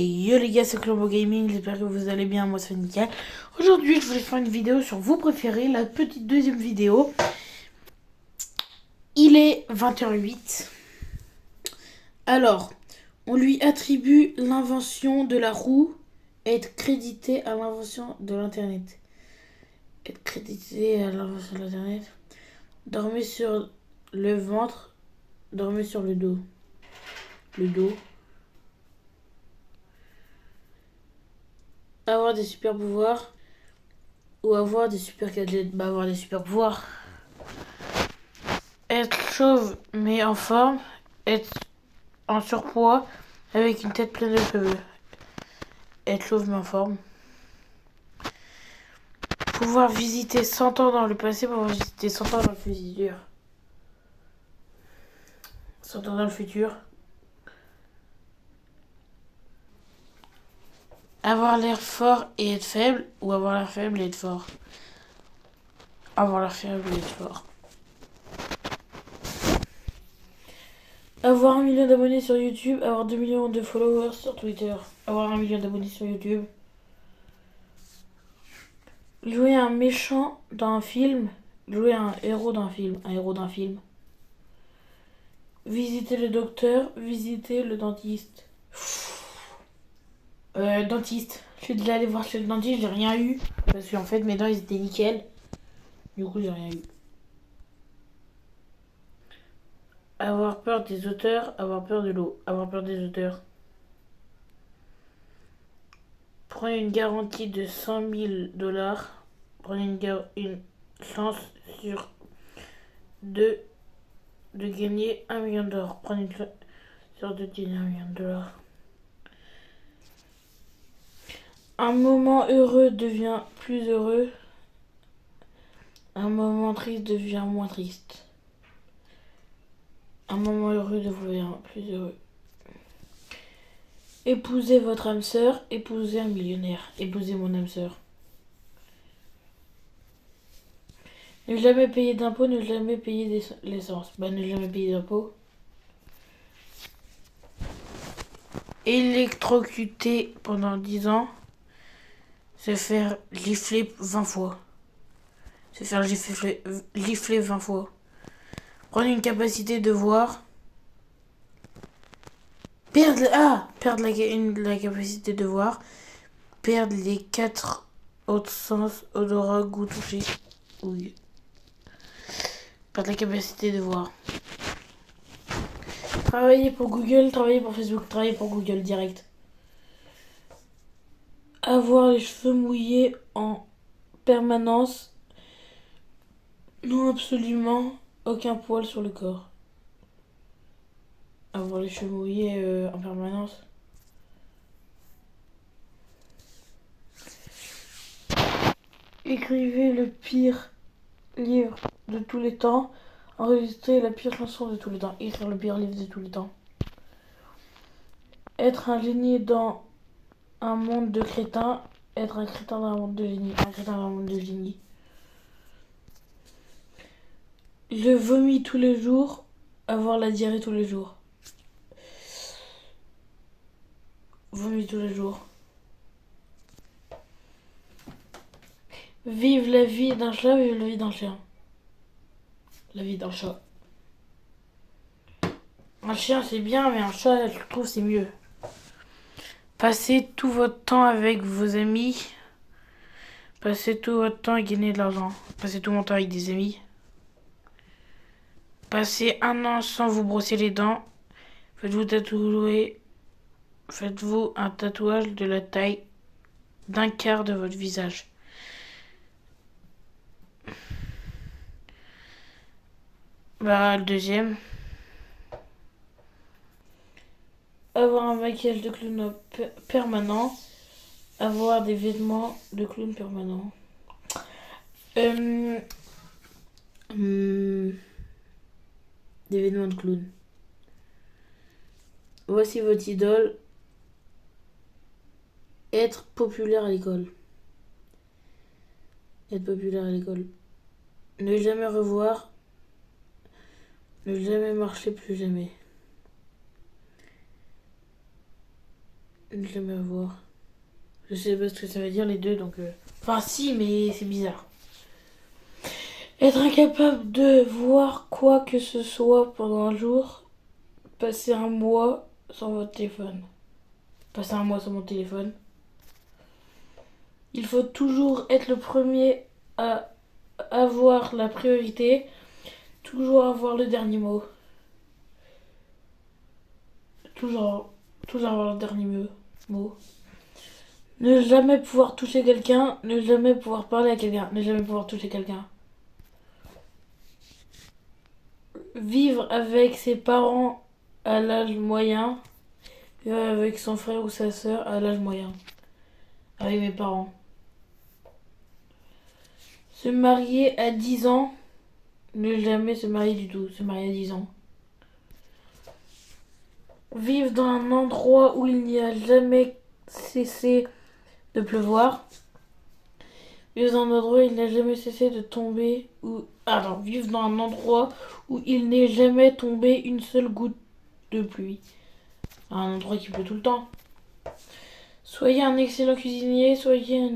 Yo les gars, c'est Clobo Gaming, j'espère que vous allez bien, moi c'est nickel. Aujourd'hui je voulais faire une vidéo sur vos préférés, la petite deuxième vidéo. Il est 20h08. Alors, on lui attribue l'invention de la roue et être crédité à l'invention de l'internet. Être crédité à l'invention de l'internet. Dormir sur le ventre, dormir sur le dos. Le dos. Avoir des super pouvoirs ou avoir des super gadgets. Bah, avoir des super pouvoirs. Être chauve mais en forme. Être en surpoids avec une tête pleine de cheveux. Être chauve mais en forme. Pouvoir visiter 100 ans dans le passé, pouvoir visiter 100 ans dans le futur. 100 ans dans le futur. Avoir l'air fort et être faible ou avoir l'air faible et être fort. Avoir l'air faible et être fort. Avoir 1 million d'abonnés sur YouTube, avoir 2 millions de followers sur Twitter. Avoir 1 million d'abonnés sur YouTube. Jouer un méchant dans un film. Jouer un héros d'un film. Un héros d'un film. Visiter le docteur. Visiter le dentiste. Dentiste. Je suis déjà allé voir chez le dentiste, j'ai rien eu. Parce qu'en fait, mes dents, ils étaient nickel. Du coup, j'ai rien eu. Avoir peur des auteurs, avoir peur de l'eau. Avoir peur des auteurs. Prenez une garantie de 100 000 dollars. Prenez une chance sur 2 de gagner 1 million de dollars. Prenez une chance sur 2 de gagner 1 million de dollars. Un moment heureux devient plus heureux. Un moment triste devient moins triste. Un moment heureux devient plus heureux. Épousez votre âme sœur, épousez un millionnaire. Épousez mon âme sœur. Ne jamais payer d'impôts, ne jamais payer l'essence. Bah, ne jamais payer d'impôts. Électrocuter pendant 10 ans. Se faire gifler 20 fois. Se faire gifler 20 fois. Prendre une capacité de voir. Perdre la capacité de voir. Perdre les 4 autres sens, odorat, goût, toucher. Oui. Perdre la capacité de voir. Travailler pour Google, travailler pour Facebook, travailler pour Google direct. Avoir les cheveux mouillés en permanence. Non, absolument aucun poil sur le corps. Avoir les cheveux mouillés en permanence. Écrivez le pire livre de tous les temps. Enregistrer la pire chanson de tous les temps. Écrire le pire livre de tous les temps. Être un génie dans un monde de crétins. Être un crétin dans un monde de génie. Un crétin dans un monde de génie. Je vomis tous les jours. Avoir la diarrhée tous les jours. Vomis tous les jours. Vive la vie d'un chat, vive la vie d'un chien. La vie d'un chat. Un chien c'est bien, mais un chat je trouve c'est mieux. Passez tout votre temps avec vos amis. Passez tout votre temps à gagner de l'argent. Passez tout mon temps avec des amis. Passez 1 an sans vous brosser les dents. Faites-vous tatouer. Faites-vous un tatouage de la taille d'un quart de votre visage. Bah, le deuxième. Avoir un maquillage de clown permanent. Avoir des vêtements de clown permanent. Des vêtements de clown. Voici votre idole. Être populaire à l'école. Être populaire à l'école. Ne jamais revoir. Ne jamais marcher plus jamais. Ne jamais avoir. Je sais pas ce que ça veut dire les deux, donc... Enfin, si, mais c'est bizarre. Être incapable de voir quoi que ce soit pendant un jour. Passer un mois sans votre téléphone. Passer un mois sans mon téléphone. Il faut toujours être le premier à avoir la priorité. Toujours avoir le dernier mot. Toujours avoir le dernier mot. Ne jamais pouvoir toucher quelqu'un. Ne jamais pouvoir parler à quelqu'un. Ne jamais pouvoir toucher quelqu'un. Vivre avec ses parents à l'âge moyen. Vivre avec son frère ou sa soeur à l'âge moyen. Avec mes parents. Se marier à 10 ans. Ne jamais se marier du tout. Se marier à 10 ans. Vivre dans un endroit où il n'y a jamais cessé de pleuvoir. Vivre dans un endroit où il n'a jamais cessé de tomber. Vivre dans un endroit où il n'est jamais tombé une seule goutte de pluie. Un endroit qui pleut tout le temps. Soyez un excellent cuisinier. Soyez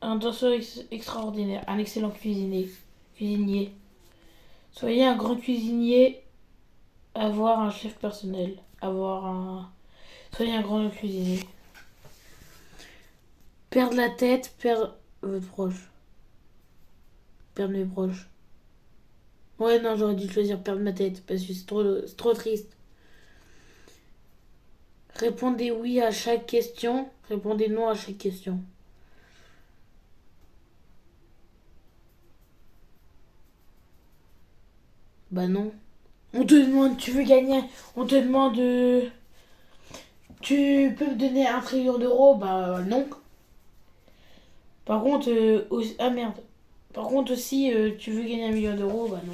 un danseur extraordinaire. Un excellent cuisinier. Soyez un grand cuisinier. Avoir un chef personnel. Soyez un grand cuisinier. Perdre la tête. Perdre votre proche. Perdre mes proches. Ouais, non, j'aurais dû choisir perdre ma tête. Parce que c'est trop triste. Répondez oui à chaque question. Répondez non à chaque question. Bah non. On te demande, tu veux gagner. On te demande, tu peux me donner 1 trillion d'euros. Bah non. Par contre, ah merde. Par contre aussi, tu veux gagner 1 million d'euros. Bah non.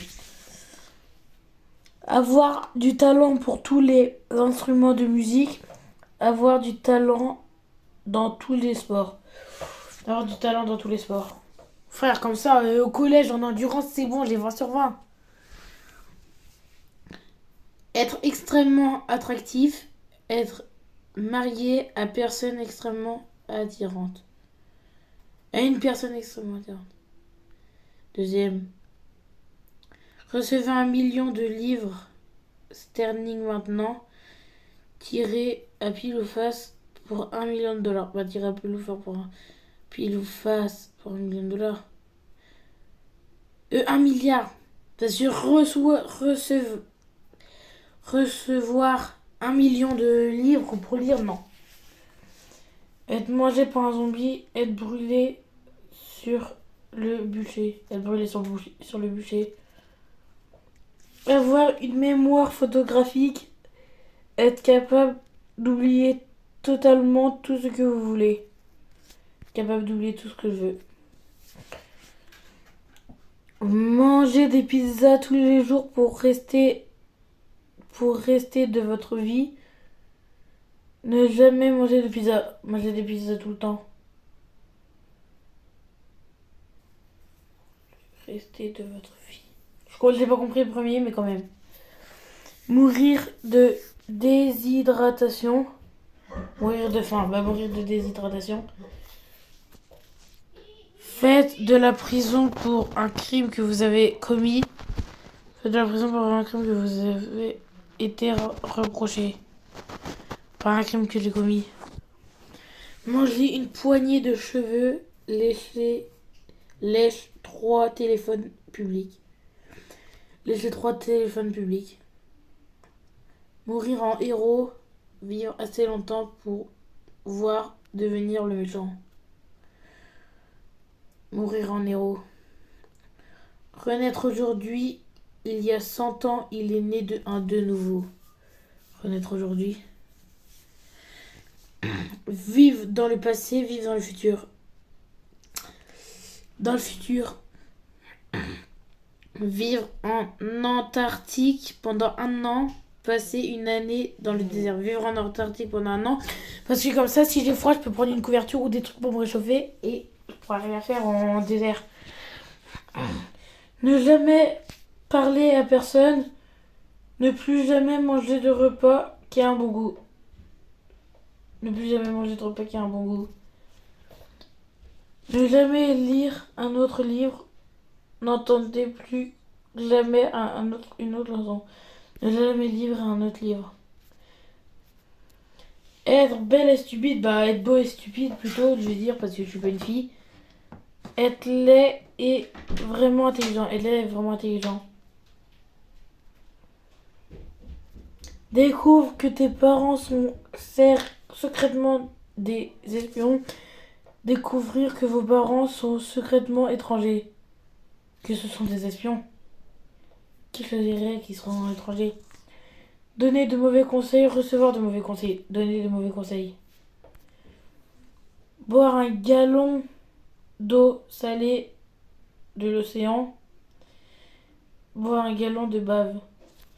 Avoir du talent pour tous les instruments de musique. Avoir du talent dans tous les sports. Avoir du talent dans tous les sports. Frère, comme ça, au collège, en endurance, c'est bon, j'ai 20 sur 20. Être extrêmement attractif. Être marié à personne extrêmement attirante. À une personne extrêmement attirante. Deuxième. Recevez 1 million de livres sterling maintenant. Tirez à pile ou face pour 1 million de dollars. Bah, tirez à pile ou face pour pile ou face pour 1 million de dollars. 1 milliard. Parce que recevoir 1 million de livres pour lire, non. Être mangé par un zombie, être brûlé sur le bûcher. Être brûlé sur le bûcher. Avoir une mémoire photographique. Être capable d'oublier totalement tout ce que vous voulez. Capable d'oublier tout ce que je veux. Manger des pizzas tous les jours pour rester de votre vie. Ne jamais manger de pizza. Manger des pizzas tout le temps. Rester de votre vie. Je crois que j'ai pas compris le premier, mais quand même. Mourir de déshydratation. Mourir de faim. Bah, mourir de déshydratation. Faites de la prison pour un crime que vous avez commis. Faites de la prison pour un crime que vous avez été reproché. Pas un crime que j'ai commis. Manger une poignée de cheveux. Lèche 3 téléphones publics. Lécher 3 téléphones publics. Mourir en héros. Vivre assez longtemps pour voir devenir le méchant. Mourir en héros. Renaître aujourd'hui. Il y a 100 ans, il est né de nouveau. Renaître aujourd'hui. Vivre dans le passé, vivre dans le futur. Dans le futur. Vivre en Antarctique pendant 1 an. Passer une année dans le désert. Vivre en Antarctique pendant 1 an. Parce que comme ça, si j'ai froid, je peux prendre une couverture ou des trucs pour me réchauffer. Et je pourrais rien faire en désert. Ne jamais parler à personne. Ne plus jamais manger de repas qui a un bon goût. Ne plus jamais manger trop repas qui a un bon goût. Ne jamais lire un autre livre. N'entendez plus jamais une autre leçon. Ne jamais lire un autre livre. Être belle et stupide, bah être beau et stupide plutôt, je vais dire, parce que je suis pas une fille. Être laid et vraiment intelligent. Être laid et vraiment intelligent. Découvre que tes parents sont secrètement des espions. Découvrir que vos parents sont secrètement étrangers. Que ce sont des espions. Qui choisirait qu'ils seront étrangers? Donner de mauvais conseils, recevoir de mauvais conseils. Donner de mauvais conseils. Boire un gallon d'eau salée de l'océan. Boire un gallon de bave.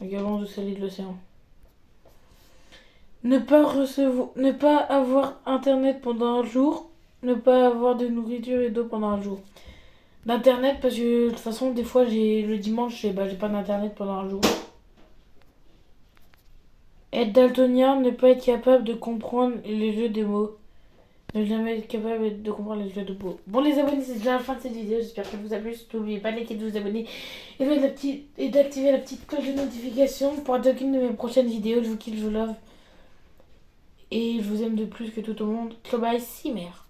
Un gallon d'eau salée de l'océan. Ne pas avoir internet pendant un jour. Ne pas avoir de nourriture et d'eau pendant un jour. D'internet parce que de toute façon des fois le dimanche j'ai pas d'internet pendant un jour. Être daltonien, ne pas être capable de comprendre les jeux des mots. Ne jamais être capable de comprendre les jeux de mots. Bon les abonnés, c'est déjà la fin de cette vidéo, j'espère qu'elle vous a plu. N'oubliez pas de liker, de vous abonner et d'activer la petite cloche de notification pour être aucune de mes prochaines vidéos. Je vous kiffe, je vous love. Et je vous aime de plus que tout au monde. Bye, si mère.